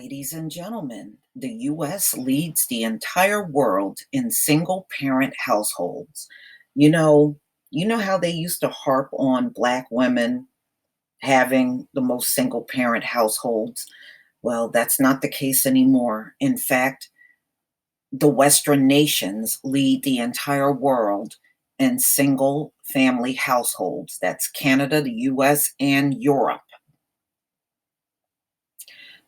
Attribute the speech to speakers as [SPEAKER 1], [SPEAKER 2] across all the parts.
[SPEAKER 1] Ladies and gentlemen, the US leads the entire world in single parent households. You know, you know how they used to harp on Black women having the most single parent households? Well, that's not the case anymore. In fact, the Western nations lead the entire world in single family households. That's Canada, the US, and Europe.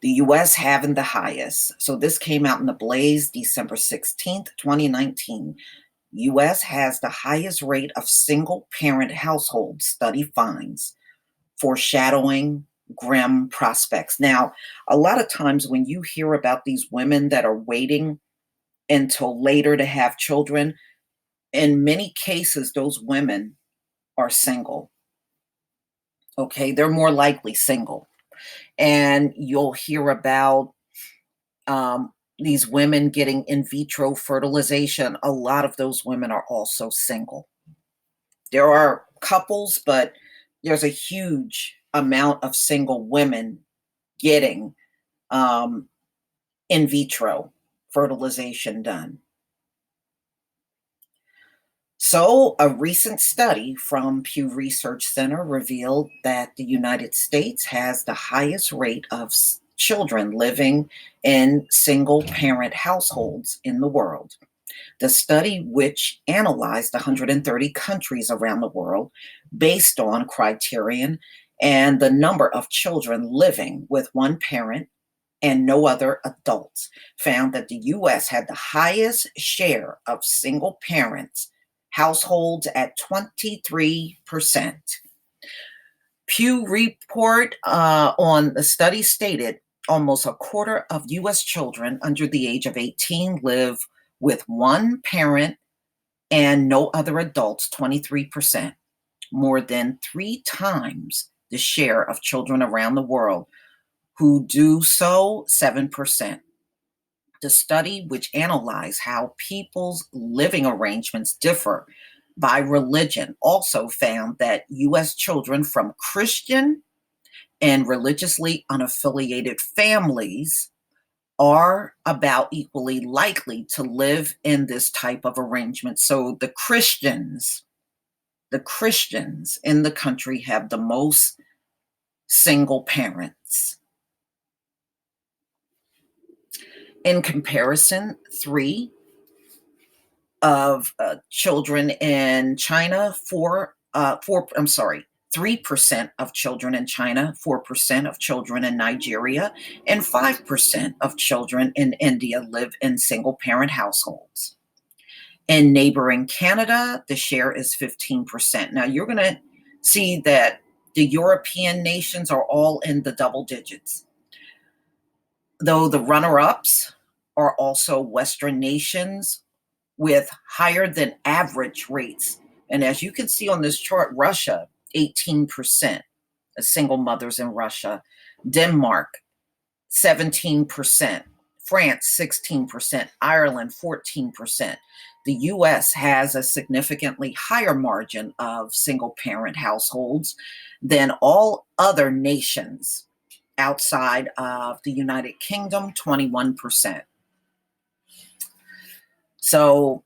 [SPEAKER 1] The US having the highest. So this came out in the Blaze December 16th, 2019. US has the highest rate of single parent households, study finds, foreshadowing grim prospects. Now, a lot of times when you hear about these women that are waiting until later to have children, in many cases, those women are single. Okay, they're more likely single. And you'll hear about these women getting in vitro fertilization. A lot of those women are also single. There are couples, but there's a huge amount of single women getting um, in vitro fertilization done. So, a recent study from Pew Research Center revealed that the United States has the highest rate of children living in single parent households in the world. The study, which analyzed 130 countries around the world based on criterion and the number of children living with one parent and no other adults, found that the US had the highest share of single parents households at 23%. Pew report on the study stated almost a quarter of US children under the age of 18 live with one parent and no other adults, 23%, more than 3 times the share of children around the world who do so, 7%. The study, which analyzed how people's living arrangements differ by religion, also found that US children from Christian and religiously unaffiliated families are about equally likely to live in this type of arrangement. So the Christians in the country have the most single parents. In comparison, children in China, 3% of children in China, 4% of children in Nigeria, and 5% of children in India live in single parent households. In neighboring Canada, the share is 15%. Now you're going to see that the European nations are all in the double digits, though the runner-ups are also Western nations with higher than average rates. And as you can see on this chart, Russia, 18% of single mothers in Russia, Denmark, 17%, France, 16%, Ireland, 14%. The US has a significantly higher margin of single parent households than all other nations outside of the United Kingdom, 21%. So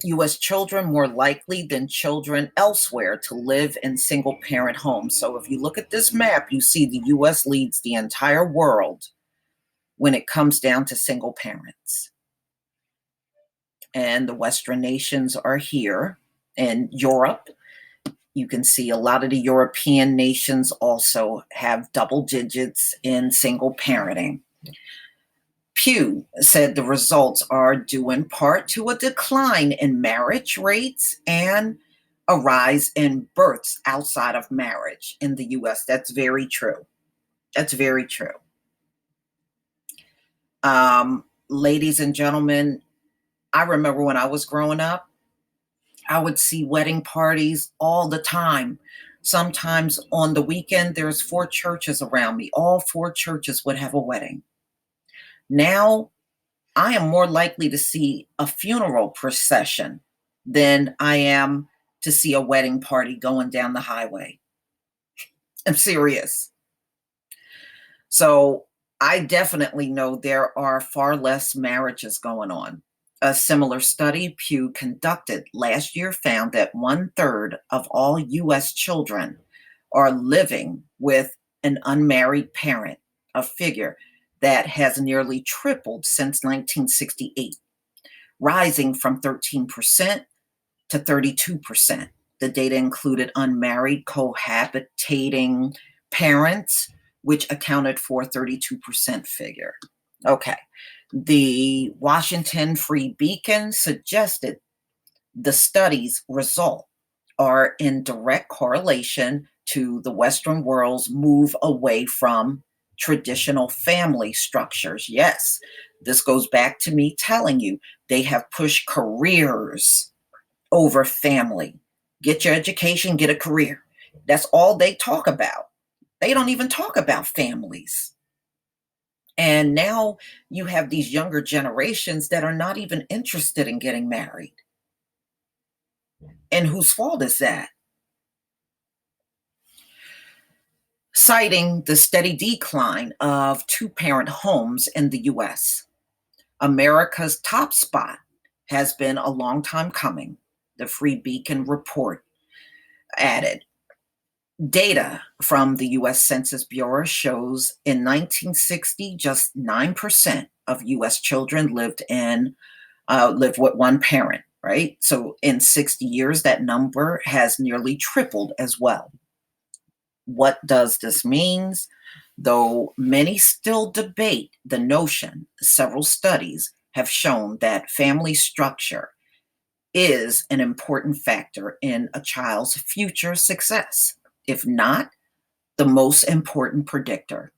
[SPEAKER 1] US children more likely than children elsewhere to live in single parent homes. So if you look at this map, you see the US leads the entire world when it comes down to single parents. And the Western nations are here. In Europe, you can see a lot of the European nations also have double digits in single parenting. Pew said the results are due in part to a decline in marriage rates and a rise in births outside of marriage in the US. That's very true. That's very true. Ladies and gentlemen, I remember when I was growing up, I would see wedding parties all the time. Sometimes on the weekend, there's 4 churches around me. All 4 churches would have a wedding. Now, I am more likely to see a funeral procession than I am to see a wedding party going down the highway. I'm serious. So I definitely know there are far less marriages going on. A similar study Pew conducted last year found that one third of all US children are living with an unmarried parent, a figure that has nearly tripled since 1968, rising from 13% to 32%. The data included unmarried cohabitating parents, which accounted for 32% figure. Okay. The Washington Free Beacon suggested the study's result are in direct correlation to the Western world's move away from traditional family structures. Yes, this goes back to me telling you they have pushed careers over family. Get your education, get a career. That's all they talk about. They don't even talk about families. And now you have these younger generations that are not even interested in getting married. And whose fault is that? Citing the steady decline of two-parent homes in the US, America's top spot has been a long time coming, the Free Beacon report added. Data from the US Census Bureau shows in 1960, just 9% of US children lived with one parent, right? So in 60 years, that number has nearly tripled as well. What does this mean? Though many still debate the notion, several studies have shown that family structure is an important factor in a child's future success, if not the most important predictor.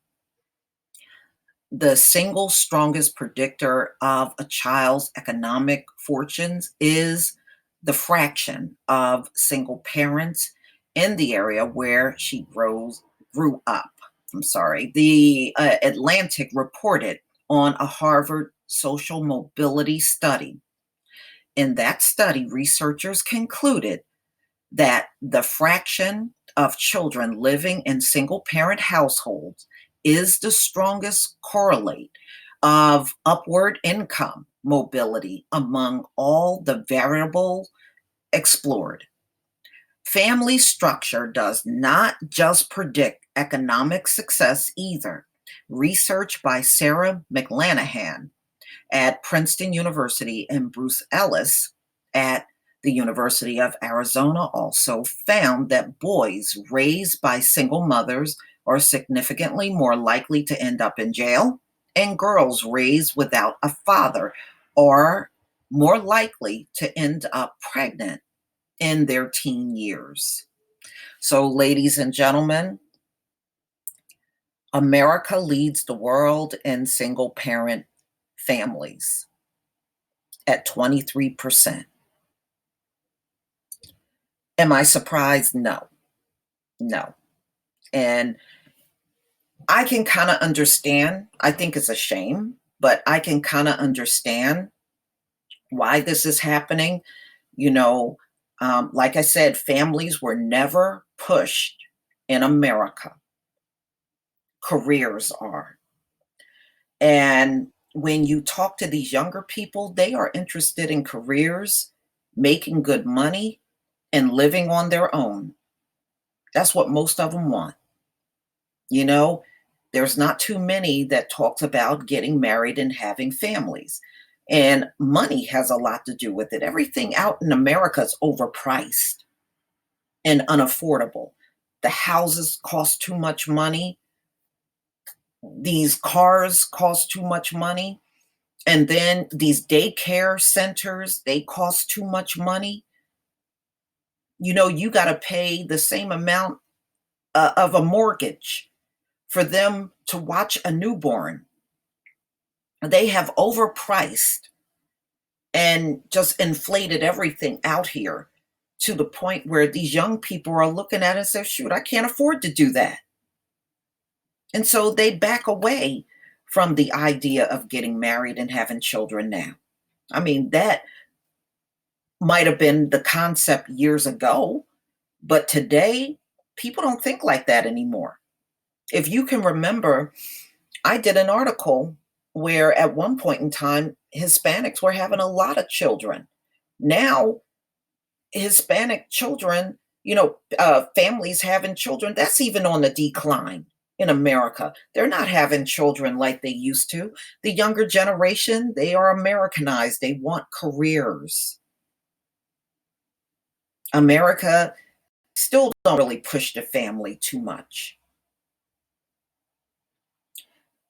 [SPEAKER 1] The single strongest predictor of a child's economic fortunes is the fraction of single parents in the area where she grew up. I'm sorry. The Atlantic reported on a Harvard social mobility study. In that study, researchers concluded that the fraction of children living in single parent households is the strongest correlate of upward income mobility among all the variables explored. Family structure does not just predict economic success either. Research by Sarah McLanahan at Princeton University and Bruce Ellis at the University of Arizona also found that boys raised by single mothers are significantly more likely to end up in jail, and girls raised without a father are more likely to end up pregnant in their teen years. So, ladies and gentlemen, America leads the world in single parent families at 23%. Am I surprised? No, no. And I can kind of understand. I think it's a shame, but I can kind of understand why this is happening. You know, like I said, families were never pushed in America. Careers are. And when you talk to these younger people, they are interested in careers, making good money, and living on their own. That's what most of them want. You know, there's not too many that talks about getting married and having families. And money has a lot to do with it. Everything out in America is overpriced and unaffordable. The houses cost too much money. These cars cost too much money. And then these daycare centers, they cost too much money. You know, you got to pay the same amount of a mortgage for them to watch a newborn. They have overpriced and just inflated everything out here to the point where these young people are looking at it and say, shoot, I can't afford to do that. And so they back away from the idea of getting married and having children now. I mean, that might have been the concept years ago, but today people don't think like that anymore. If you can remember I did an article where at one point in time, Hispanics were having a lot of children. Now, Hispanic children, families having children, that's even on the decline in America. They're not having children like they used to. The younger generation, they are Americanized. They want careers. America still don't really push the family too much.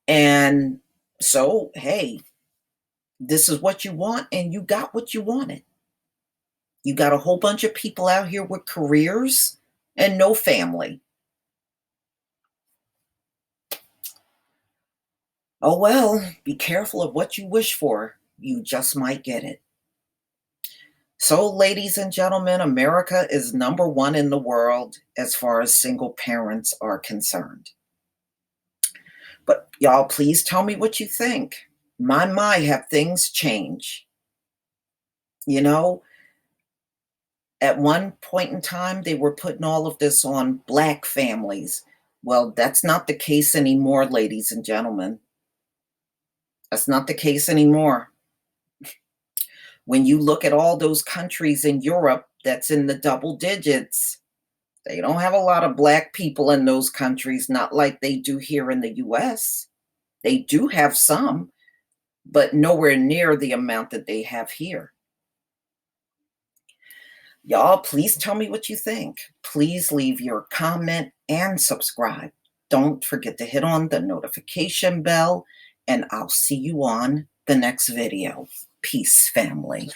[SPEAKER 1] And so, hey, this is what you want, and you got what you wanted. You got a whole bunch of people out here with careers and no family. Oh, well, be careful of what you wish for. You just might get it. So, ladies and gentlemen, America is number one in the world as far as single parents are concerned. But y'all, please tell me what you think. My, have things changed? You know, at one point in time, they were putting all of this on Black families. Well, that's not the case anymore, ladies and gentlemen. That's not the case anymore. When you look at all those countries in Europe that's in the double digits, they don't have a lot of Black people in those countries, not like they do here in the US. They do have some, but nowhere near the amount that they have here. Y'all, please tell me what you think. Please leave your comment and subscribe. Don't forget to hit on the notification bell, and I'll see you on the next video. Peace, family.